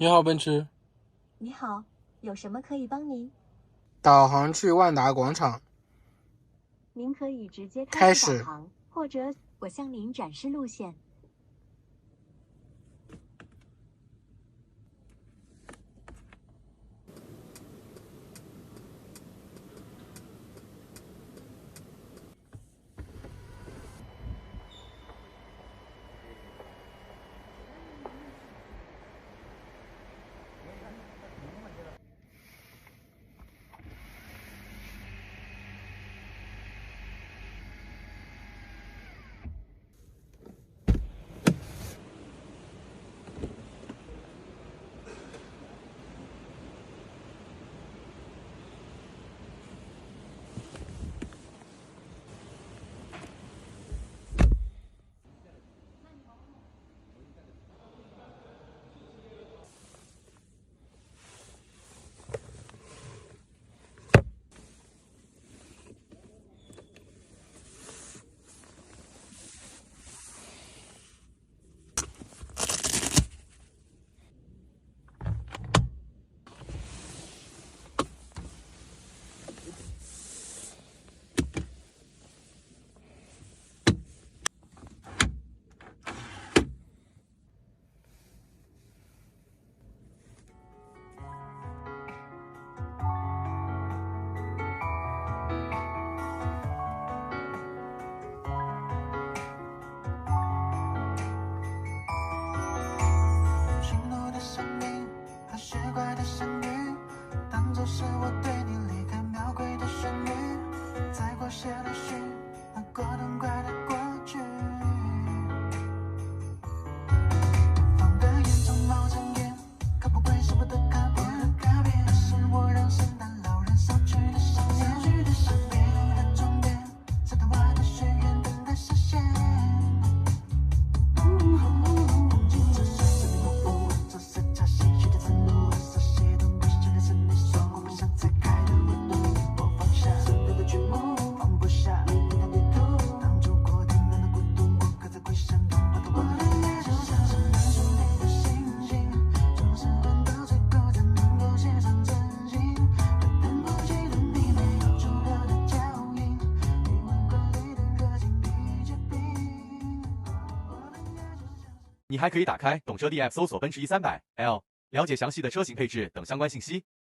你好，奔驰。你好，有什么可以帮您？导航去万达广场。您可以直接开始。开始导航，或者我向您展示路线。是我对你离开描绘的旋律，再过些的许那过痛快的过去，放的烟囱冒着烟，可不会是我的卡片，那是我让圣诞老人捎去的想念，别人的终点，在他画的许愿等待实现。你还可以打开懂车帝 App 搜索奔驰E300L，了解详细的车型配置等相关信息。